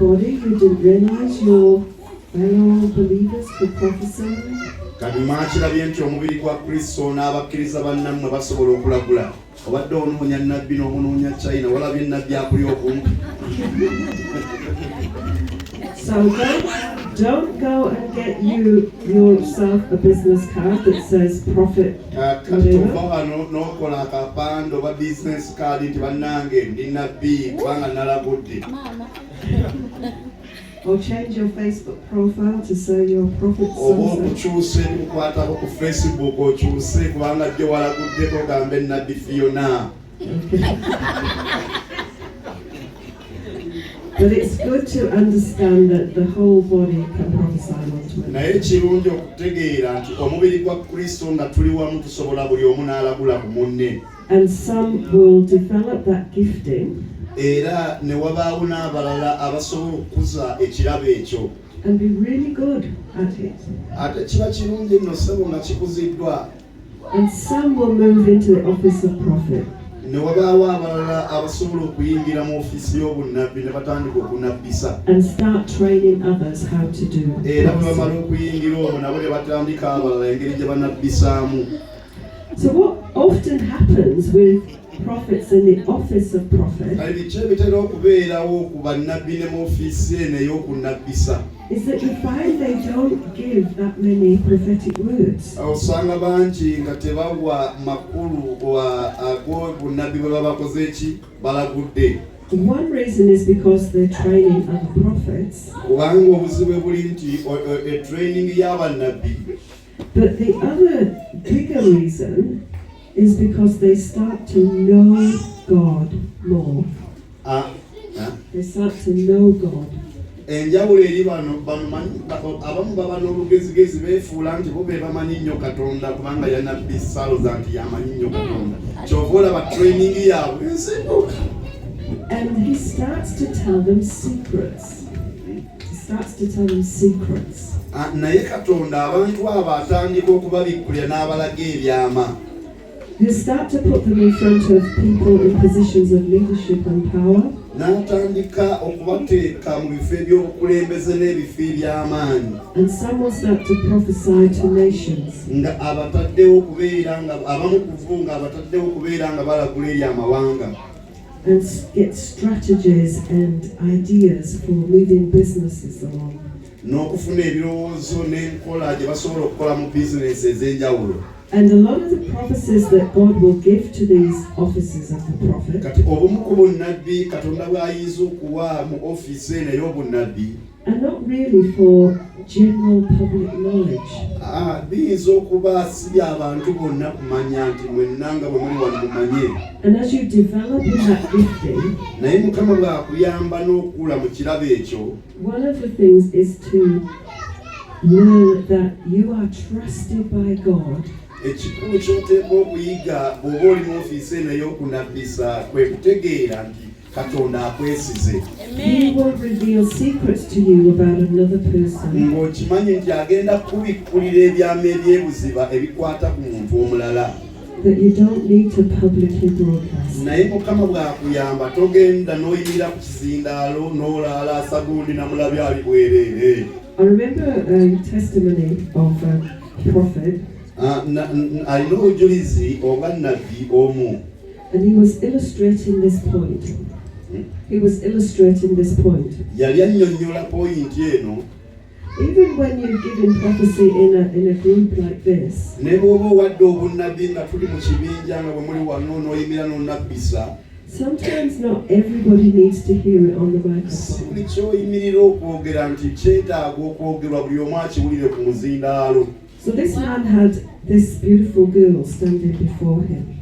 body, you didn't realize your fellow believers could prophesy. Kati mwakirabye nti omubiri gwa Kristo n'abakkiriza bannammwe basobola okulagula. Obadde onoonya nnabbi n'omunoonya China, walabye nnabbi akuli okumpi. So don't go and get yourself a business card that says prophet. Kati tova wano n'okola akapande oba business card nti bannange ndi nnabbi kubanga nalagudde. Or change your Facebook profile to say you're a prophet. Oba okukyusa kukwatako ku Facebook okyuse kubanga gye walaguddeko ogambe nnabbi Fiona. But it's good to understand that the whole body can prophesy onto it. Naye kirungi okutegeera nti omubiri gwa Kristo nga tuli wamu tusobola buli omu n'alagula ku munne. And some will develop that gifting. Era ne wabaawo n'abalala abasobola okukuza ekirabo ekyo. And be really good at it. Ate kiba kirungi nno ssebo nga kikuziddwa. And some will move into the office of prophet. Ne wabaawo abalala abasobola okuyingira mu ofiisi y'obunnabbi ne batandika okunabbisa. And start training others how to do it. Era bwe bamala okuyingira omwo nabo ne batandika abalala engeri gye banabbisaamu. So what often happens with prophets in the office of prophet bitera okubeerawo ku bannabbi ne mu ofiisi eno ey'okunabbisa. is that you find they don't give that many prophetic words. Osanga bangi nga tebawa makulu ag'obunnabbi bwe baba bakoze eki balagudde. One reason is because they're training other prophets. Kubanga obuzibu buli nti training y'abannabbi. But the other bigger reason is because they start to know God more. They start to know God. Enjawulo eri bano abamu baba n'olugezigezi beefuula nti bo be bamanyi nnyo Katonda kubanga yanabbi Saloza nti yamanyi nnyo Katonda. Kyova olaba training yaabwe ensibuka. And he starts to tell them secrets. Naye Katonda abantu abo atandika okubabikkulira n'abalaga ebyama. You start to put them in front of people in positions of leadership and power. N'atandika okubateeka mu bifo eby'obukulembeze n'ebifo eby'amaanyi. And some will start to prophesy to nations. Nga abataddewo okubeera nga abamu kuvu nga abataddewo okubeera nga balagula eri amawanga. And get strategies and ideas for moving businesses along. N'okufuna ebirowoozo n'enkola gye basobola okukola mu bizinesi ez'enjawulo. And a lot of the prophecies that God will give to these offices of the prophet kati obumu ku bunnabbi Katonda bw'ayinza okuwa mu ofiisi eno ey'obunnabbi are not really for general public knowledge. Biyinza okuba si by'abantu bonna kumanya nti mwenna nga bwe muli wano mumanye. And as you develop in that gifting, naye Mukama bw'akuyamba n'okula mu kirabo ekyo, one of the things is to learn that you are trusted by God. Ekikulu ky'oteekwa okuyiga bw'oba oli mu ofiisi eno ey'okunabbisa kwe kutegeera nti Katonda akwesize. He will reveal secrets to you about another person. Ng'okimanyi nti agenda kubikkulira ebyama ebyebuziba ebikwata ku muntu omulala. That you don't need to publicly broadcast. Naye Mukama bw'akuyamba togenda n'oyimirira ku kizindaalo n'olaalasa gundi na mulabi ali bwereere. I remember a testimony of a prophet. Alina obujulizi oba nnabbi omu. And he was illustrating this point. Yali annyonnyola point eno. Even when you're given prophecy in a group like this, ne bw'oba owadde obunnabbi nga tuli mu kibinja nga bwe muli wano n'oyimira n'onnabbisa, sometimes not everybody needs to hear it on the microphone. buli kyoyimirira okwogera nti kyetaaga okwogerwa buli omu akiwulire ku muzindaalo. So this man had this beautiful girl standing before him.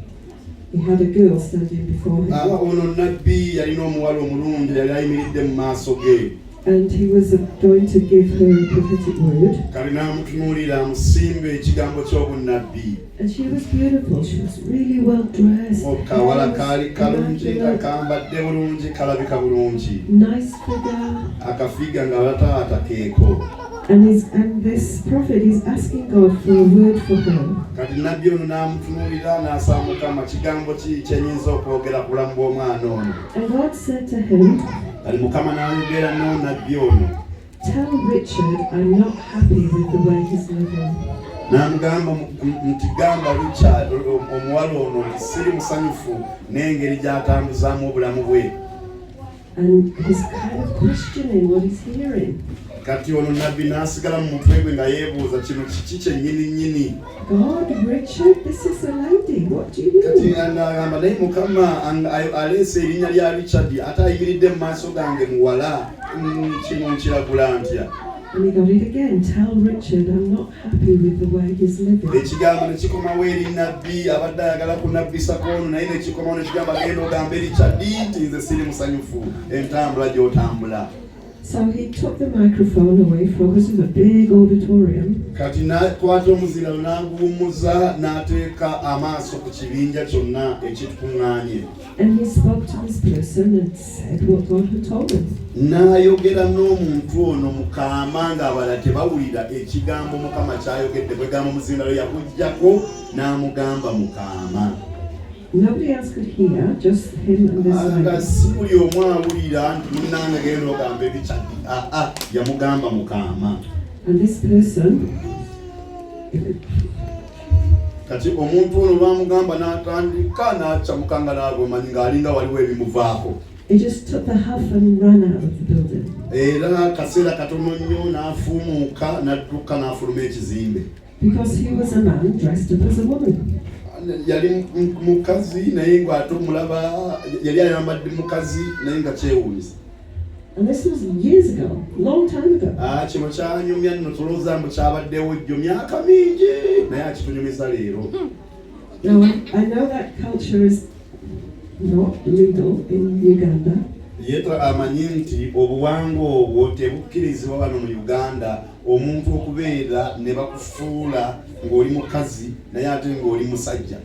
He had a girl standing before him. Ono nnabbi yalina omuwala omulungi yali ayimiridde mu maaso ge. And he was going to give her a prophetic word. Kalina amutunuulira amusimbe ekigambo ky'obunnabbi. And she was beautiful. She was really well dressed. Kawala kaali kalungi nga kambadde bulungi kalabika bulungi. Nice figure. Akafiga nga bataata keeko. And this prophet is asking God for a word for her. Kati nabbi ono n'amutunuulira n'asaba Mukama kigambo ki kyenyinza okwogera ku bulamu bw'omwana ono. And God said to him, kali mukama n'ayogera nabbi ono. Tell Richard I'm not happy with the way he's living. N'amugamba nti gamba Richard omuwala ono siri musanyufu n'engeri gy'atambuzaamu obulamu bwe. And he's kind of questioning what he's hearing. Kati ono nabbi n'asigala mu mutwe gwe nga yeebuuza kino kiki kyennyini. God, Richard, this is a lady. What do you Kati mean? n'agamba naye mukama aleese erinnya lya Richard ate ayimiridde mu maaso gange muwala kino nkiragula ntya. And he got it again. Tell Richard I'm not happy with the way he's living. Ekigambo ne kikomawo eri nabbi abadde ayagala kunabbisako ono naye ne kikomawo ne kigamba genda ogambe Richard nti nze siri musanyufu entambula gy'otambula. So he took the microphone away from us in a big auditorium. Kati n'akwata omuzira n'aguwummuza n'ateeka amaaso ku kibinja kyonna ekitukuŋŋaanye. And he spoke to this person and said what God had told him. N'ayogera n'omuntu ono mu kaama ng'abalala tebawulira ekigambo Mukama ky'ayogedde bwegamba omuzindalo yakuggyako n'amugamba mu kaama. Nobody else could hear, just him and this Nga lady. si buli omu awulira nti munnange genda ogamba Richard. Yamugamba mu kaama. And this person, Kati omuntu ono lwamugamba n'atandika n'akyamukanga n'agomanya ng'alinga waliwo ebimuvaako. he just took the huff and ran out of the building. Era kaseera katono nnyo n'afuumuuka n'adduka n'afuluma ekizimbe. Because he was a man dressed up as a woman. Yali mukazi naye ng'ate omulaba yali ayambadde mukazi naye nga kyewuunyisa. And this was years ago, long time ago. Kino kyanyumya nno tulowooza mbu kyabaddewo jjo myaka mingi naye akitunyumiza leero. Now, I know that culture is not legal in Uganda. Yeeta amanyi nti obuwangwa obwo tebukkirizibwa wano mu Uganda omuntu okubeera ne bakufuula ng'oli mukazi naye ate ng'oli musajja.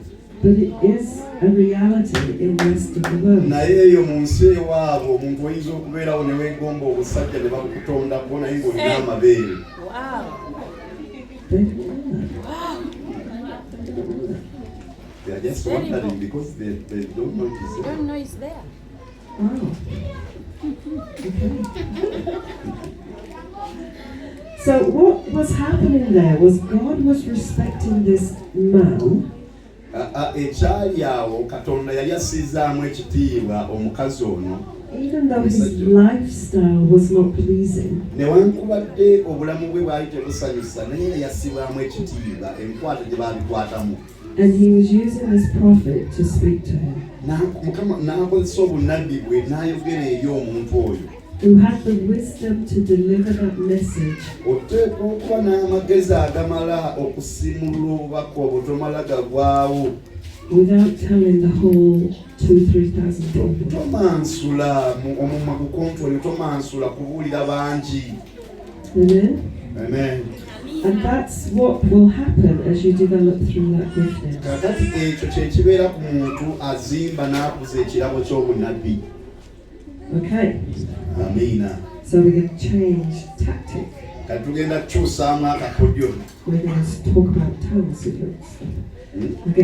But it is a reality in the rest of the world. Naye eyo mu nsi ewaabwe omuntu oyinza okubeerawo ne weegomba obusajja ne bakutondako naye ng'olina amabeere. They don't know that. They are just wondering because they don't know it's there. Don't know it's there. Wow. Okay. So what was happening there was God was respecting this man. Ekyali awo Katonda yali assizaamu ekitiibwa omukazi ono. Even though his lifestyle was not pleasing. Newankubadde obulamu bwe bwali tebusanyusa naye yassibwamu ekitiibwa enkwata gye baabikwatamu. And he was using this prophet to speak to him. Mukama n'akozesa obunnabbi bwe n'ayogera eri omuntu oyo. Who had the wisdom to deliver that message. Oteekwa okuba n'amagezi agamala okusimulula obubaka obwo tomala gagwawo. Without telling the whole 2,000-3,000 people. Tomansula omumwa gukontole tomansula kubuulira bangi. Amen? Amen. And that's what will happen as you develop through that gifting. Kakati ekyo kye kibeera ku muntu azimba n'akuza ekirabo ky'obunnabbi. Okay. Amiina. So we're going to change tactic. Kati tugenda kukyusaamu akakodyo. We're going to talk about tongues. We're getting